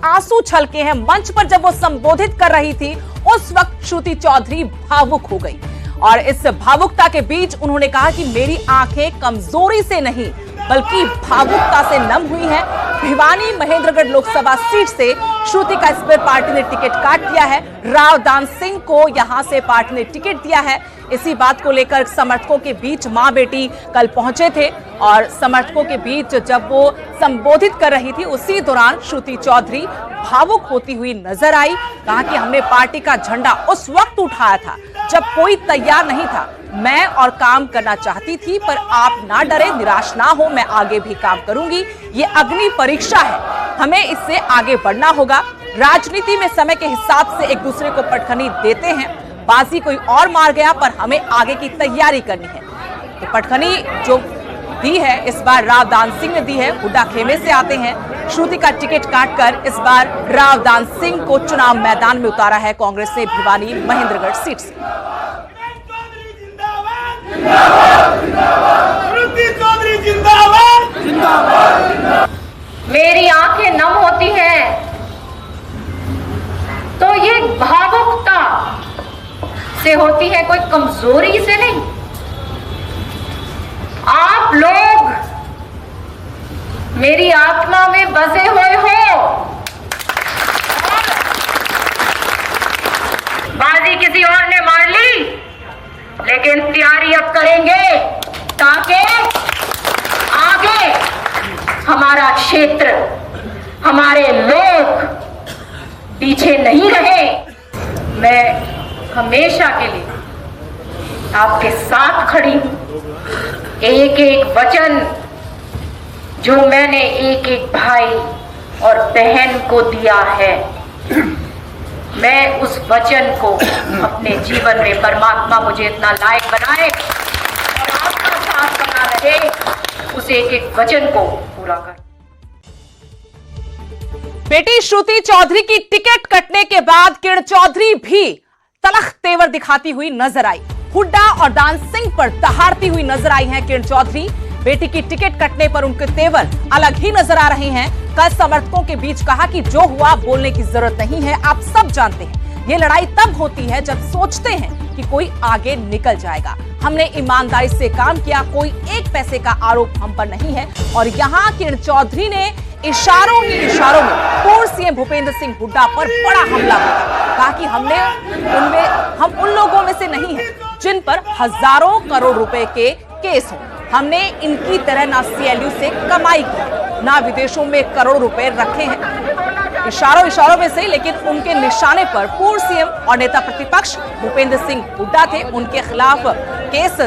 आंसू छलके हैं। मंच पर जब वो संबोधित कर रही थी उस वक्त श्रुति चौधरी भावुक हो गई और इस भावुकता के बीच उन्होंने कहा कि मेरी आंखें कमजोरी से नहीं बल्कि भावुकता से नम हुई हैं। भिवानी महेंद्रगढ़ लोकसभा सीट से श्रुति का इस पर पार्टी ने टिकट काट दिया है। रावदान सिंह को यहां से पार्टी ने टिकट दिया है। इसी बात को लेकर समर्थकों के बीच मां बेटी कल पहुंचे थे और समर्थकों के बीच जब वो संबोधित कर रही थी उसी दौरान श्रुति चौधरी भावुक होती हुई नजर आई। कहा कि हमने पार्टी का झंडा उस वक्त उठाया था जब कोई तैयार नहीं था। मैं और काम करना चाहती थी पर आप ना डरे, निराश ना हो, मैं आगे भी काम करूंगी। ये अग्नि परीक्षा है, हमें इससे आगे बढ़ना होगा। राजनीति में समय के हिसाब से एक दूसरे को पटखनी देते हैं। बाजी कोई और मार गया पर हमें आगे की तैयारी करनी है। तो पटखनी जो दी है इस बार रावदान सिंह ने दी है। हुड्डा खेमे से आते हैं। श्रुति का टिकट काटकर इस बार रावदान सिंह को चुनाव मैदान में उतारा है कांग्रेस ने भिवानी महेंद्रगढ़ सीट से। श्रुति चौधरी जिंदाबाद, जिंदाबाद। मेरी आंखें नम होती हैं तो ये भावुकता से होती है, कोई कमजोरी से नहीं। आप लोग मेरी आत्मा में बसे हुए हो। बाजी किसी और ने मार ली लेकिन तैयारी अब करेंगे ताकि आगे हमारा क्षेत्र, हमारे लोग पीछे नहीं रहे। मैं हमेशा के लिए आपके साथ खड़ी हूं। एक एक वचन जो मैंने एक एक भाई और बहन को दिया है, मैं उस वचन को अपने जीवन में परमात्मा मुझे इतना लायक बनाए और आपका साथ बना रहे, उस एक एक वचन को पूरा कर। बेटी श्रुति चौधरी की टिकट कटने के बाद किरण चौधरी भी तलख तेवर दिखाती हुई नजर आई। हुड्डा और दान सिंह पर दहाड़ती हुई नजर आई हैं किरण चौधरी। बेटी की टिकट कटने पर उनके तेवर अलग ही नजर आ रहे हैं। कल समर्थकों के बीच कहा कि जो हुआ बोलने की जरूरत नहीं है, आप सब जानते हैं। ये लड़ाई तब होती है जब सोचते हैं कि कोई आगे निकल जाएगा। हमने ईमानदारी से काम किया, कोई एक पैसे का आरोप हम पर नहीं है। और यहाँ किरण चौधरी ने इशारों में पूर्व सीएम भूपेंद्र सिंह हुड्डा पर बड़ा हमला किया। कहा कि हम उन लोगों में से नहीं है जिन पर हजारों करोड़ रुपए के केस हो। हमने इनकी तरह ना सीएलयू से कमाई की, ना विदेशों में करोड़ रुपए रखे हैं। इशारों में से, लेकिन उनके निशाने पर पूर्व सीएम और नेता प्रतिपक्ष भूपेंद्र सिंह हुड्डा थे। उनके खिलाफ केस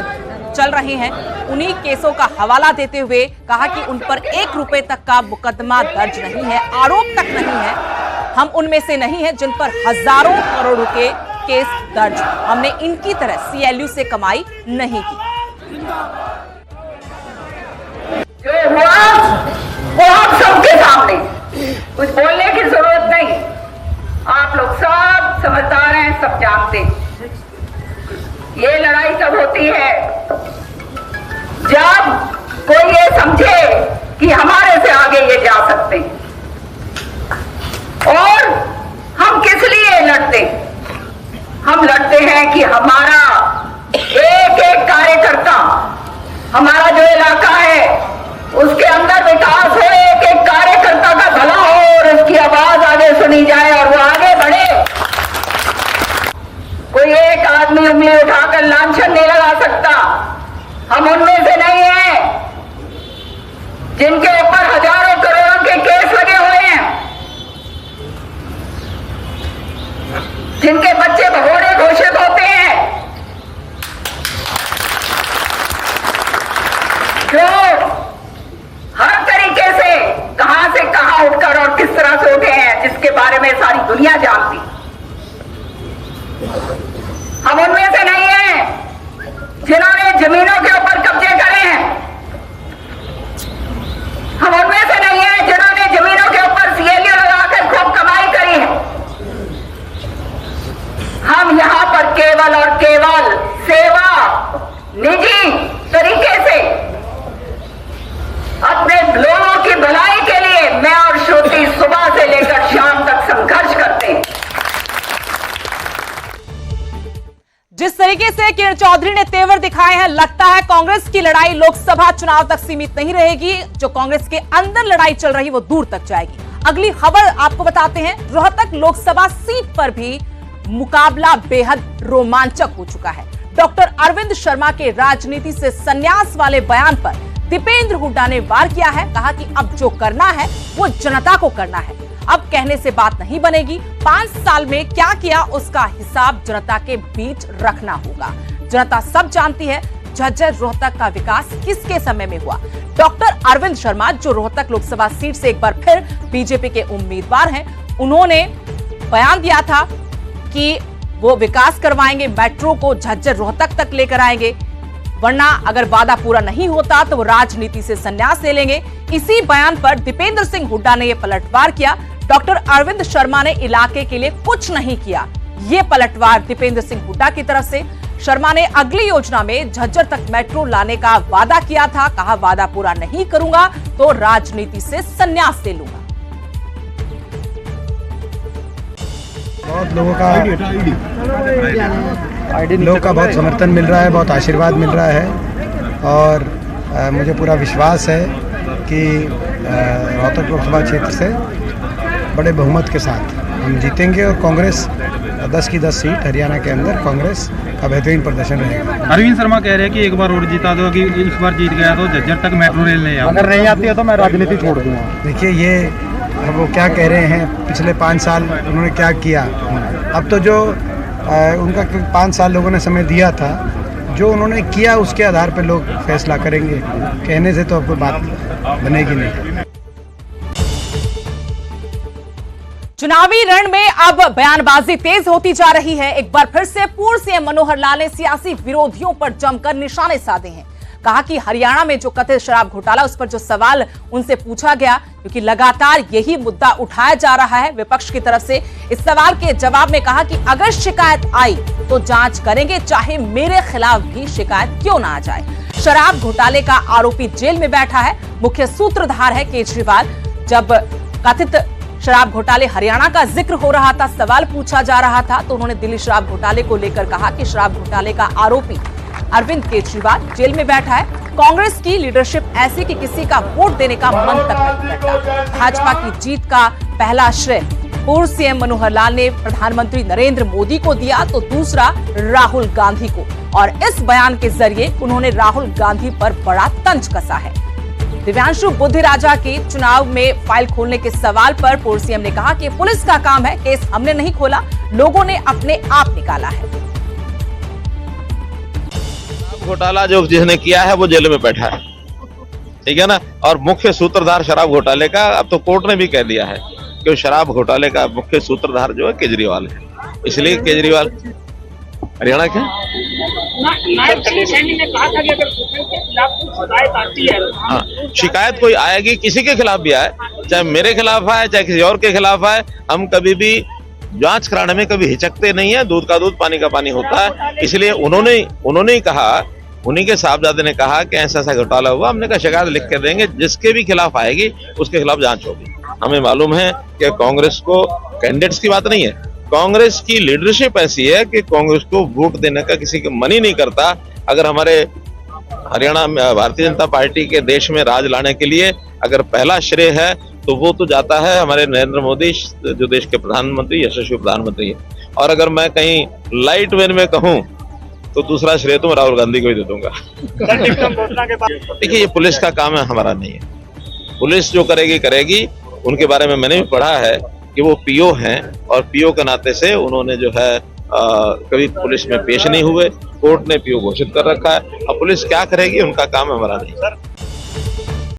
चल रहे हैं। उन्हीं केसों का हवाला देते हुए कहा कि उन पर 1 रुपए तक का मुकदमा दर्ज नहीं है, आरोप तक नहीं है। हम उनमें से नहीं है जिन पर हजारों करोड़ रुपए केस दर्ज। हमने इनकी तरह सीएलयू से कमाई नहीं की। जो हुआ वो आप सबके सामने, कुछ बोलने की जरूरत नहीं। आप लोग सब समझदार हैं, सब जानते। ये लड़ाई तब होती है जब कोई ये समझे कि हमारे से आगे ये जा सकते हैं। और हम किस लिए लड़ते? हम लड़ते हैं कि हमारा एक एक कार्यकर्ता, हमारा जो इलाका है उसके अंदर विकास हो, एक एक कार्यकर्ता का भला हो और उसकी आवाज आगे सुनी जाए और वो आगे बढ़े। कोई एक आदमी उंगली उठाकर लांछन नहीं लगा सकता। हम उनमें से नहीं हैं जिनके ऊपर हजारों करोड़ों के केस लगे हुए हैं, जिनके बच्चे भगोड़े घोषित होते हैं, जो हर तरीके से कहां उठकर और किस तरह से उठे हैं, जिसके बारे में सारी दुनिया जानती। हम उनमें से नहीं हैं जिन्होंने जमीनों के ऊपर कब्जे करे हैं। हम उनमें से नहीं हैं जिन्होंने जमीनों के ऊपर सीएलयू लगाकर खूब कमाई करी है। हम यहां पर केवल और केवल सेवा, निजी तरीके से अपने लोगों की भलाई के लिए मैं और श्रुति सुबह से लेकर शाम चौधरी ने तेवर दिखाए हैं। लगता है कांग्रेस की लड़ाई लोकसभा चुनाव तक सीमित नहीं रहेगी। जो कांग्रेस के अंदर लड़ाई चल रही वो दूर तक जाएगी। अगली खबर आपको बताते हैं, रोहतक लोकसभा सीट पर भी मुकाबला बेहद रोमांचक हो चुका है। डॉक्टर अरविंद शर्मा के राजनीति से संन्यास वाले बयान पर दीपेंद्र हुड्डा ने वार किया है। कहा कि अब जो करना है वो जनता को करना है, अब कहने से बात नहीं बनेगी। 5 साल में क्या किया उसका हिसाब जनता के बीच रखना होगा। जनता सब जानती है झज्जर रोहतक का विकास किसके समय में हुआ। डॉक्टर अरविंद शर्मा जो रोहतक लोकसभा सीट से एक बार फिर बीजेपी के उम्मीदवार हैं, उन्होंने बयान दिया था कि वो विकास करवाएंगे, मेट्रो को झज्जर रोहतक तक लेकर आएंगे, वरना अगर वादा पूरा नहीं होता तो वो राजनीति से संन्यास ले लेंगे। इसी बयान पर दीपेंद्र सिंह हुड्डा ने यह पलटवार किया। डॉक्टर अरविंद शर्मा ने इलाके के लिए कुछ नहीं किया, ये पलटवार दीपेंद्र सिंह हुड्डा की तरफ से। शर्मा ने अगली योजना में झज्जर तक मेट्रो लाने का वादा किया था। कहा वादा पूरा नहीं करूंगा तो राजनीति से संन्यास ले लूंगा। बहुत लोगों का बहुत समर्थन मिल रहा है, बहुत आशीर्वाद मिल रहा है और मुझे पूरा विश्वास है कि रोहतक लोकसभा क्षेत्र से बड़े बहुमत के साथ हम जीतेंगे और कांग्रेस 10 की 10 सीट हरियाणा के अंदर कांग्रेस का बेहतरीन प्रदर्शन रहेगा। अरविंद शर्मा कह रहे हैं कि एक बार और जीता दो, कि इस बार जीत गया तो झज्जर तक मेट्रो रेल नहीं आऊंगा। अगर नहीं आती है तो मैं राजनीति छोड़ दूंगा। देखिए ये अब वो क्या कह रहे हैं, पिछले 5 साल उन्होंने क्या किया। अब तो जो उनका 5 साल लोगों ने समय दिया था, जो उन्होंने किया उसके आधार पर लोग फैसला करेंगे। कहने से तो अब कोई बात बनेगी नहीं। चुनावी रण में अब बयानबाजी तेज होती जा रही है। एक बार फिर से पूर्व सीएम मनोहर लाल ने सियासी विरोधियों पर जमकर निशाने साधे हैं। कहा कि हरियाणा में जो कथित शराब घोटाला, उस पर जो सवाल उनसे पूछा गया, क्योंकि लगातार यही मुद्दा उठाया जा रहा है विपक्ष की तरफ से, इस सवाल के जवाब में कहा कि अगर शिकायत आई तो जांच करेंगे, चाहे मेरे खिलाफ भी शिकायत क्यों ना आ जाए। शराब घोटाले का आरोपी जेल में बैठा है, मुख्य सूत्रधार है केजरीवाल। जब कथित शराब घोटाले हरियाणा का जिक्र हो रहा था, सवाल पूछा जा रहा था, तो उन्होंने दिल्ली शराब घोटाले को लेकर कहा कि शराब घोटाले का आरोपी अरविंद केजरीवाल जेल में बैठा है। कांग्रेस की लीडरशिप ऐसी कि किसी का वोट देने का मन तक नहीं करता। भाजपा की जीत का पहला श्रेय पूर्व सीएम मनोहर लाल ने प्रधानमंत्री नरेंद्र मोदी को दिया, तो दूसरा राहुल गांधी को। और इस बयान के जरिए उन्होंने राहुल गांधी पर बड़ा तंज कसा है। दिव्यांशु बुद्धिराजा की चुनाव में फाइल खोलने के सवाल पर पूर्व सीएम ने कहा कि पुलिस का काम है, केस हमने नहीं खोला, लोगों ने अपने आप निकाला है। घोटाला जो जिसने किया है वो जेल में बैठा है, ठीक है ना। और मुख्य सूत्रधार शराब घोटाले का अब तो कोर्ट ने भी कह दिया है कि शराब घोटाले का मुख्य सूत्रधार जो है केजरीवाल है। इसलिए केजरीवाल हरियाणा के हाँ, शिकायत कोई आएगी, किसी के खिलाफ भी आए, चाहे मेरे खिलाफ आए चाहे किसी और के खिलाफ आए, हम कभी भी जांच कराने में कभी हिचकते नहीं है। दूध का दूध पानी का पानी होता है। इसलिए उन्होंने ही कहा, उन्हीं के साहबजादे ने कहा कि ऐसा ऐसा घोटाला हुआ, हमने कहा शिकायत लिख के देंगे, जिसके भी खिलाफ आएगी उसके खिलाफ जांच होगी। हमें मालूम है कि कांग्रेस को कैंडिडेट्स की बात नहीं है, कांग्रेस की लीडरशिप ऐसी है कि कांग्रेस को वोट देने का किसी का मन ही नहीं करता। अगर हमारे हरियाणा में भारतीय जनता पार्टी के देश में राज लाने के लिए अगर पहला श्रेय है तो वो तो जाता है हमारे नरेंद्र मोदी, जो देश के प्रधानमंत्री, यशस्वी प्रधानमंत्री है। और अगर मैं कहीं लाइट वेन में कहूं तो दूसरा श्रेय तो मैं राहुल गांधी को ही दे दूंगा। देखिए ये पुलिस का काम है, हमारा नहीं है। पुलिस जो करेगी। उनके बारे में मैंने भी पढ़ा है कि वो पीओ हैं और पीओ के नाते से उन्होंने जो है कभी पुलिस में पेश नहीं हुए, कोर्ट ने पीओ घोषित कर रखा है। अब पुलिस क्या करेगी उनका काम हमारा नहीं।